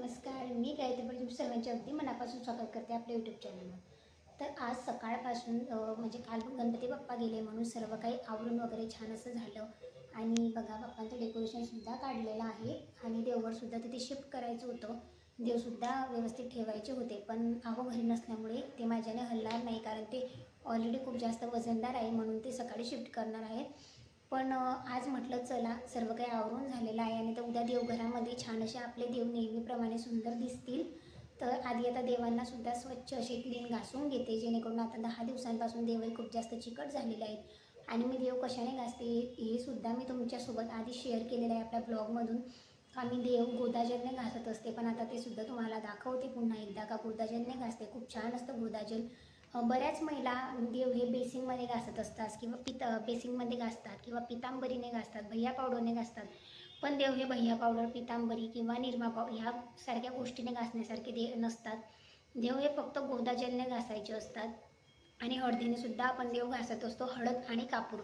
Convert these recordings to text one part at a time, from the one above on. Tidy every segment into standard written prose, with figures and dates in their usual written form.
नमस्कार, मी गायत्री तुमच्या सर्वांचे अगदी मनापासून स्वागत करते आपल्या यूट्यूब चॅनलवर. तर आज सकाळपासून म्हणजे काल गणपती बाप्पा गेले म्हणून सर्व काही आवरून वगैरे छान असं झालं. आणि बघा बाप्पांचं डेकोरेशनसुद्धा काढलेलं आहे आणि देवघरसुद्धा तिथे शिफ्ट करायचं होतं. देवसुद्धा व्यवस्थित ठेवायचे होते, पण अहो घरी नसल्यामुळे ते माझ्याने हलणार नाही, कारण ते ऑलरेडी खूप जास्त वजनदार आहे म्हणून ते सकाळी शिफ्ट करणार आहे. पण आज म्हटलं चला सर्व काही आवरून झालेलं आहे आणि तर उद्या देवघरामध्ये छान असे आपले देव नेहमीप्रमाणे सुंदर दिसतील. तर आधी आता देवांना सुद्धा स्वच्छ असे क्लीन घासून घेते, जेणेकरून आता 10 दिवसांपासून देवही खूप जास्त चिकट झालेले आहेत. आणि मी देव कशाने घासते हे सुद्धा मी तुमच्यासोबत आधी शेअर केलेलं आहे आपल्या ब्लॉगमधून. आम्ही देव गोदाजलने घासत असते, पण आता ते सुद्धा तुम्हाला दाखवते पुन्हा एकदा का गोदाजलने घासते. खूप छान असतं गोदाजल. बऱ्याच महिला देव हे बेसिंगमध्ये घासत असतात किंवा बेसिंगमध्ये घासतात किंवा पितांबरीने घासतात, भैया पावडरने घासतात. पण देव हे भैया पावडर, पितांबरी किंवा निरमा ह्या सारख्या गोष्टीने घासण्यासारखे देव नसतात. देव हे फक्त गोदाजलने घासायचे असतात. आणि हळदीने सुद्धा आपण देव घासत असतो, हळद आणि कापूर.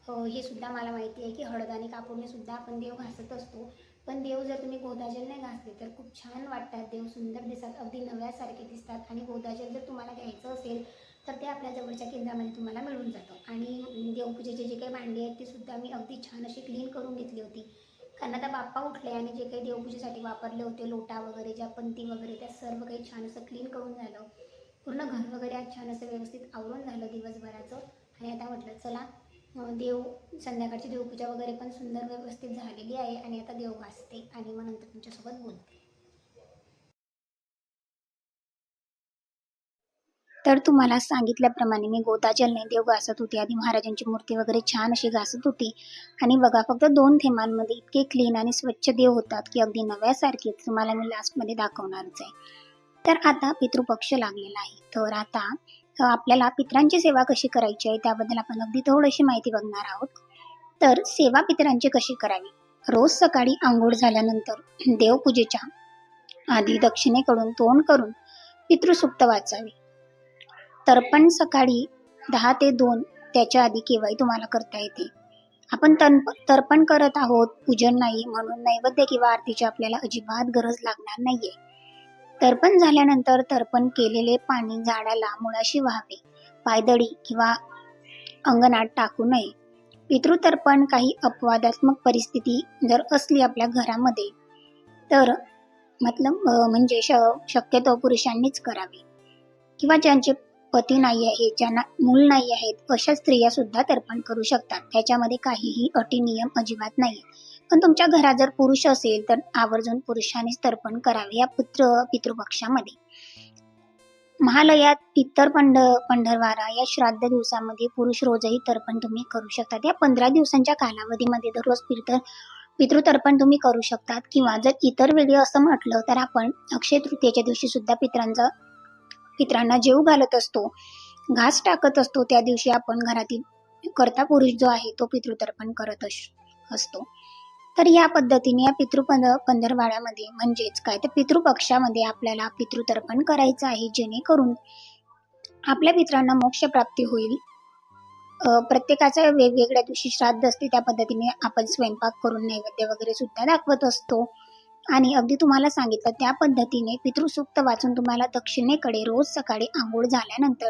हे सुद्धा मला माहिती आहे की हळद आणि कापूरने सुद्धा आपण देव घासत असतो. पण देव जर तुम्ही गोदाजलने घासले तर खूप छान वाटतात, देव सुंदर दिसतात, अगदी नव्यासारखे दिसतात. आणि गोदाजल जर तुम्हाला घ्यायचं असेल तर ते आपल्या जवळच्या केंद्रामध्ये तुम्हाला मिळून जातं. आणि देवपूजेचे जे काही भांडी आहेत ते सुद्धा मी अगदी छान अशी क्लीन करून घेतली होती, कारण आता बाप्पा उठले आणि जे काही देवपूजेसाठी वापरले होते लोटा वगैरे, ज्या पंती वगैरे, त्या सर्व काही छान असं क्लीन करून झालं. पूर्ण घर वगैरे आज छान असं व्यवस्थित आवरून झालं दिवसभराचं. आणि आता म्हटलं चला देव संध्याकाळची देवपूजा वगैरे पण सुंदर व्यवस्थित झालेली आहे आणि आता देव घासते आणि मग नंतर तुमच्यासोबत बोलते. तर तुम्हाला सांगितल्याप्रमाणे मी गोदाजलने देव घासत होते. आधी महाराजांची मूर्ती वगैरे छान अशी घासत होती. आणि बघा फक्त 2 थेंबांमध्ये इतके क्लीन आणि स्वच्छ देव होतात की अगदी नव्यासारखेच. तुम्हाला मी लास्टमध्ये दाखवणारच आहे. तर आता पितृपक्ष लागलेला आहे. तर आता आपल्याला पितरांची सेवा कशी करायची आहे त्याबद्दल आपण अगदी थोडीशी माहिती बघणार आहोत. तर सेवा पितरांची कशी करावी? रोज सकाळी अंघोळ झाल्यानंतर देवपूजेच्या आधी दक्षिणेकडून तोंड करून पितृसूक्त वाचावे. तर्पण सकाळी 10 ते 2 त्याच्या आधी केव्हाही तुम्हाला करता येते. आपण तर्पण करत आहोत, पूजन नाही म्हणून नैवेद्य किंवा आरतीची आपल्याला अजिबात गरज लागणार नाहीये. तर्पण झाल्यानंतर तर्पण केलेले पाणी झाडाला मुळाशी व्हावे, पायदळी किंवा अंगणात टाकू नये. पितृतर्पण काही अपवादात्मक परिस्थिती जर असली आपल्या घरामध्ये तर म्हणजे शक्यतो पुरुषांनीच करावे, किंवा ज्यांचे पती नाही आहे, ज्यांना मूल नाही आहेत, अशा स्त्रिया सुद्धा तर्पण करू शकतात. त्याच्यामध्ये काहीही अटी नियम अजिबात नाही. पण तुमच्या घरात जर पुरुष असेल तर आवर्जून पुरुषांनीच तर्पण करावे या पितृपक्षामध्ये. महालयात पितर पंढरवारा या श्राद्ध दिवसामध्ये पुरुष रोजही तर्पण तुम्ही करू शकतात. या 15 दिवसांच्या कालावधीमध्ये दररोज पितृतर्पण तुम्ही करू शकतात. किंवा जर इतर वेळी असं म्हटलं तर आपण अक्षय तृतीयेच्या दिवशी सुद्धा पितरांना जेव घालत असतो, घास टाकत असतो. त्या दिवशी आपण घरातील कर्ता पुरुष जो आहे तो पितृतर्पण करत असतो. तर या पद्धतीने या पंधरवाड्यामध्ये म्हणजेच काय तर पितृपक्षामध्ये आपल्याला पितृतर्पण करायचं आहे, जेणेकरून आपल्या पितरांना मोक्ष प्राप्ती होईल. प्रत्येकाच्या वेगवेगळ्या दिवशी श्राद्ध असते, त्या पद्धतीने आपण स्वयंपाक करून नैवेद्य वगैरे सुद्धा दाखवत असतो. आणि अगदी तुम्हाला सांगितलं त्या पद्धतीने पितृसूक्त वाचून तुम्हाला दक्षिणेकडे रोज सकाळी आंघोळ झाल्यानंतर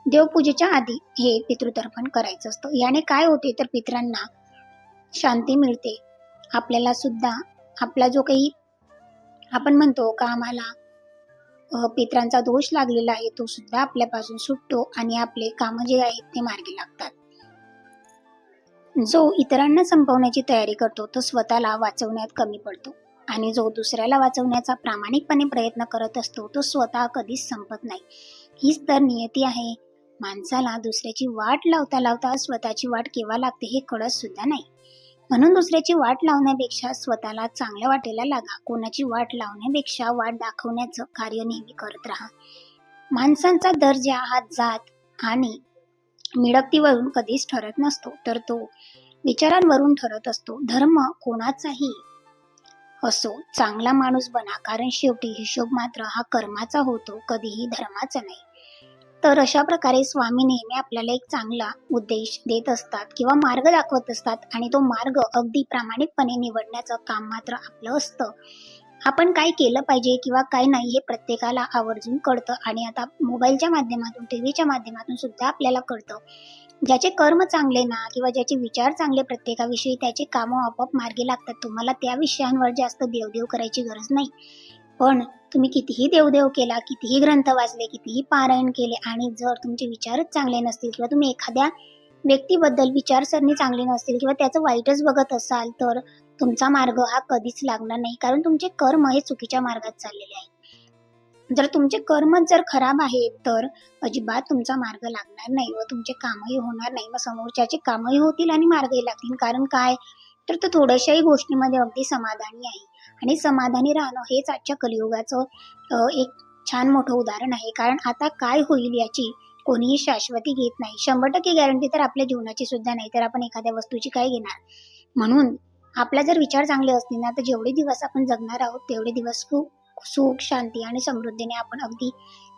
देवपूजेच्या आधी हे पितृतर्पण करायचं असतं. याने काय होते तर पितरांना शांती मिळते. आपल्याला सुद्धा आपला जो काही आपण म्हणतो का आम्हाला पितरांचा दोष लागलेला आहे तो सुद्धा आपल्यापासून सुटतो आणि आपले कामं जे आहेत ते मार्गी लागतात. जो इतरांना संपवण्याची तयारी करतो तो स्वतःला वाचवण्यात कमी पडतो, आणि जो दुसऱ्याला वाचवण्याचा प्रामाणिकपणे प्रयत्न करत असतो तो स्वतः कधीच संपत नाही. हीच तर नियती आहे. माणसाला दुसऱ्याची वाट लावता लावता स्वतःची वाट केव्हा लागते हे कळत सुद्धा नाही. म्हणून दुसऱ्याची वाट लावण्यापेक्षा स्वतःला चांगल्या वाटेला लागा. कोणाची वाट लावण्यापेक्षा वाट दाखवण्याचं कार्य नेहमी करत राहा. माणसांचा दर्जा हा जात आणि मिळकतीवरून कधीच ठरत नसतो, तर तो विचारांवरून ठरत असतो. धर्म कोणाचाही असो, चांगला माणूस बना, कारण शेवटी हिशोब मात्र हा कर्माचा होतो, कधीही धर्माचा नाही. तर अशा प्रकारे स्वामी नेहमी आपल्याला एक चांगला उद्देश देत असतात किंवा मार्ग दाखवत असतात, आणि तो मार्ग अगदी प्रामाणिकपणे निवडण्याचं काम मात्र आपलं असतं. आपण काय केलं पाहिजे किंवा काय नाही हे प्रत्येकाला आवर्जून कळतं आणि आता मोबाईलच्या माध्यमातून, टीव्हीच्या माध्यमातून सुद्धा आपल्याला कळतं. ज्याचे कर्म चांगले ना किंवा ज्याचे विचार चांगले प्रत्येकाविषयी त्याचे कामं आपोआप मार्गी लागतात. तुम्हाला त्या विषयांवर जास्त देवदेव करायची गरज नाही. पण तुम्ही कितीही देवदेव केला, कितीही ग्रंथ वाचले, कितीही पारायण केले आणि जर तुमचे विचारच चांगले नसतील किंवा तुम्ही एखाद्या व्यक्तीबद्दल विचारसरणी चांगली नसतील किंवा त्याचं वाईटच बघत असाल, तर तुमचा मार्ग हा कधीच लागणार नाही. कारण तुमचे कर्म हे चुकीच्या मार्गात चाललेले आहेत. जर तुमचे कर्मच जर खराब आहेत, तर अजिबात तुमचा मार्ग लागणार नाही व तुमचे कामही होणार नाही. मग समोरच्याचे कामही होतील आणि मार्गही लागतील. कारण काय? तर तो थोड्याशाही गोष्टीमध्ये अगदी समाधानी आहे. आणि समाधानी राहणं हेच आजच्या कलियुगाचं एक छान मोठं उदाहरण आहे. कारण आता काय होईल याची कोणीही शाश्वती घेत नाही. 100% गॅरंटी तर आपल्या जीवनाची सुद्धा नाही, तर आपण एखाद्या वस्तूची काय घेणार? म्हणून आपला जर विचार चांगले असतील ना, तर जेवढे दिवस आपण जगणार आहोत, तेवढे दिवस खूप सुख, शांती आणि समृद्धीने आपण अगदी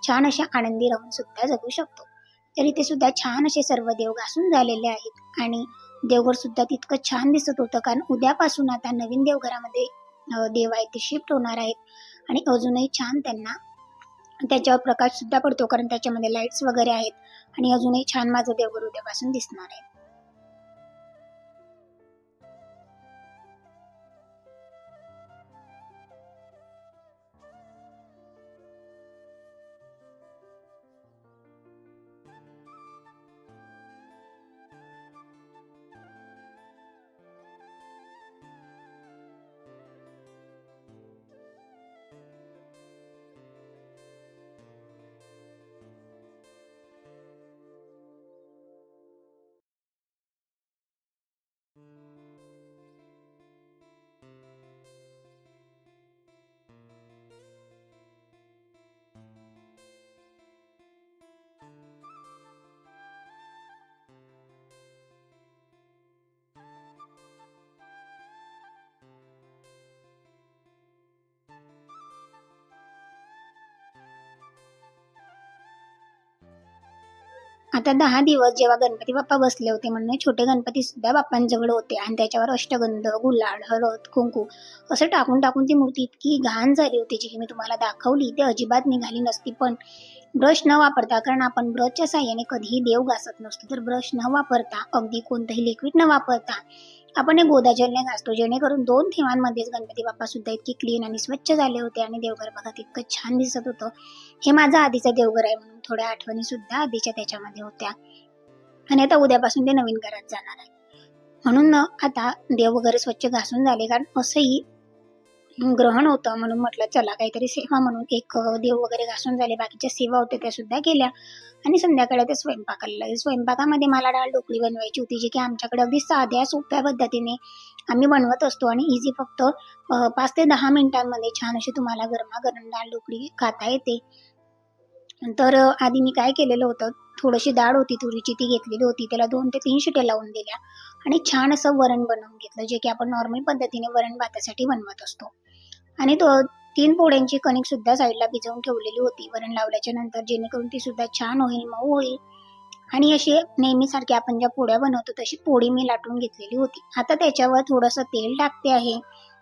छान अशा आनंदी राहून सुद्धा जगू शकतो. तर इथे सुद्धा छान असे सर्व देव घासून झालेले आहेत आणि देवघर सुद्धा तितकं छान दिसत होतं. कारण उद्यापासून आता नवीन देवघरामध्ये देव आहेत ते शिफ्ट होणार आहेत आणि अजूनही छान त्यांना त्याच्यावर प्रकाश सुद्धा पडतो. कारण त्याच्यामध्ये लाईट्स वगैरे आहेत आणि अजूनही छान माझं देवघर उद्यापासून दिसणार आहे. आता 10 दिवस जेव्हा गणपती बाप्पा बसले होते, म्हणून छोटे गणपती सुद्धा बाप्पांजवळ होते आणि त्याच्यावर अष्टगंध, गुलाल, हळद, कुंकू असं टाकून ती मूर्ती इतकी घाण झाली होती, जी मी तुम्हाला दाखवली ती अजिबात निघाली नसती. पण ब्रश न वापरता, कारण आपण ब्रशच्या साहाय्याने कधीही देव घासत नसतो, तर ब्रश न वापरता, अगदी कोणतंही लिक्विड न वापरता आपण हे गोदाजलने घासतो, जेणेकरून 2 थेंबांमध्येच गणपती बाप्पा सुद्धा इतके क्लीन आणि स्वच्छ झाले होते आणि देवघर बघा इतकं छान दिसत होतं. हे माझं आधीचं देवघर आहे म्हणून थोड्या आठवणी सुद्धा आधीच्या त्याच्यामध्ये होत्या आणि आता उद्यापासून ते नवीन घरात जाणार आहे. म्हणून आता देव वगैरे स्वच्छ घासून झाले. कारण असंही ग्रहण होतं म्हणून म्हटलं चला काहीतरी सेवा म्हणून एक देव वगैरे घासून झाले. बाकीच्या सेवा होत्या त्या सुद्धा केल्या आणि संध्याकाळी ते स्वयंपाकाला लागले. स्वयंपाकामध्ये मला डाळ ढोकळी बनवायची होती, जी की आमच्याकडे अगदी साध्या सोप्या पद्धतीने आम्ही बनवत असतो आणि इझी फक्त 5 ते 10 मिनिटांमध्ये छान अशी तुम्हाला गरमागरम डाळ ढोकळी खाता येते. तर आधी मी काय केलेलं होतं, थोडीशी डाळ होती तुरीची ती घेतलेली होती. त्याला 2 ते 3 शिट्या लावून दिल्या आणि छान असं वरण बनवून घेतलं, जे की आपण नॉर्मल पद्धतीने वरण भातासाठी बनवत असतो. आणि तो 3 पोळ्यांची कणिक सुद्धा साईडला भिजवून ठेवलेली होती वरण लावल्याच्या नंतर, जेणेकरून ती सुद्धा छान होईल, मऊ होईल. आणि अशी नेहमीसारखी आपण ज्या पोळ्या बनवतो तशी पोळी मी लाटून घेतलेली होती. आता त्याच्यावर थोडंसं तेल टाकते आहे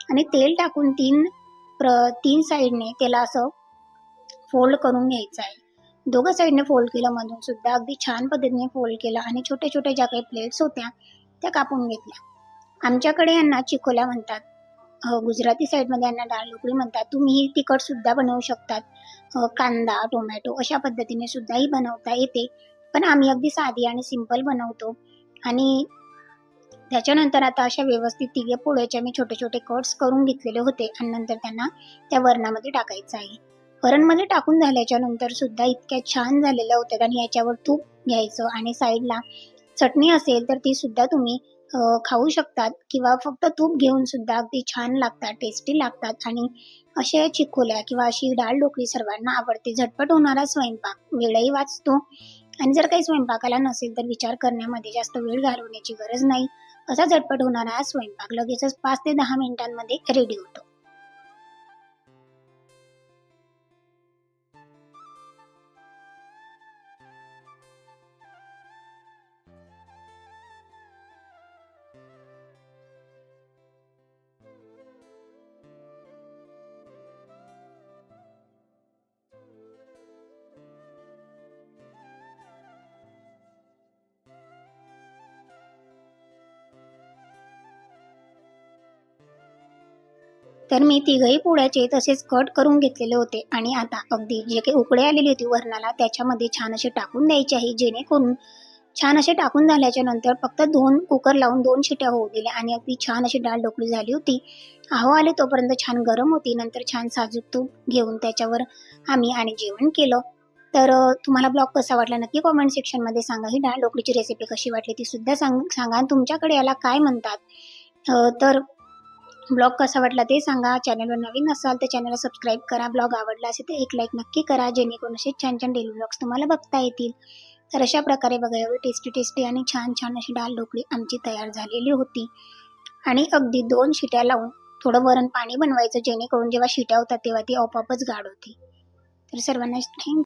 आणि तेल टाकून 3 साईडने त्याला असं फोल्ड करून घ्यायचं आहे. दोघं साईडने फोल्ड केलं, मधून सुद्धा अगदी छान पद्धतीने फोल्ड केलं आणि छोट्या छोट्या ज्या काही प्लेट्स होत्या त्या कापून घेतल्या. आमच्याकडे यांना चिकोल्या म्हणतात. गुजराती साईडमध्ये यांना डाळ ढोकळी म्हणतात. तुम्ही तिखट सुद्धा बनवू शकतात. कांदा, टोमॅटो अशा पद्धतीने सुद्धाही बनवता येते. पण आम्ही अगदी साधी आणि सिंपल बनवतो. आणि त्याच्यानंतर आता अशा व्यवस्थित तिघे पोळ्याचे मी छोटे छोटे कट्स करून घेतलेले होते आणि नंतर त्यांना त्या वरणामध्ये टाकायचं आहे. वरणमध्ये टाकून झाल्याच्या नंतर सुद्धा इतक्या छान झालेल्या होत्या आणि याच्यावर तूप घ्यायचं आणि साईडला चटणी असेल तर ती सुद्धा तुम्ही खाऊ शकतात किंवा फक्त तूप घेऊन सुद्धा अगदी छान लागतात, टेस्टी लागतात. आणि अशा चिकोल्या किंवा अशी डाळ ढोकळी सर्वांना आवडते. झटपट होणारा स्वयंपाक, वेळही वाचतो आणि जर काही स्वयंपाकाला नसेल तर विचार करण्यामध्ये जास्त वेळ घालवण्याची गरज नाही. असा झटपट होणारा हा स्वयंपाक लगेचच 5 ते 10 मिनिटांमध्ये रेडी होतो. तर मी तिघही पोळ्याचे तसेच कट करून घेतलेले होते आणि आता अगदी जे काही उकळी आलेली होती वरणाला त्याच्यामध्ये छान असे टाकून द्यायचे आहे, जेणेकरून छान असे टाकून झाल्याच्या नंतर फक्त 2 कुकर लावून 2 शिट्या होऊ दिल्या आणि अगदी छान अशी डाळ ढोकळी झाली होती. आहो आले तोपर्यंत छान गरम होती. नंतर छान साजूक तूप घेऊन त्याच्यावर आम्ही आणि जेवण केलं. तर तुम्हाला ब्लॉग कसा वाटला नक्की कमेंट सेक्शनमध्ये सांगा. ही डाळ ढोकळीची रेसिपी कशी वाटली ती सुद्धा सांगा आणि तुमच्याकडे याला काय म्हणतात. तर ब्लॉग कसा वाटला ते सांगा. चॅनलवर नवीन असाल तर चॅनलला सबस्क्राईब करा. ब्लॉग आवडला असेल तर एक लाईक नक्की करा, जेणेकरून असे छान छान डेली ब्लॉग्स तुम्हाला बघता येतील. तर अशा प्रकारे बघा एवढी टेस्टी टेस्टी आणि छान छान अशी डाळ ढोकळी आमची तयार झालेली होती आणि अगदी 2 शिट्या लावून थोडं वरण पाणी बनवायचं, जेणेकरून जेव्हा शिट्या होतात तेव्हा ती आपोआपच गाढ होती. तर सर्वांना थँक्यू.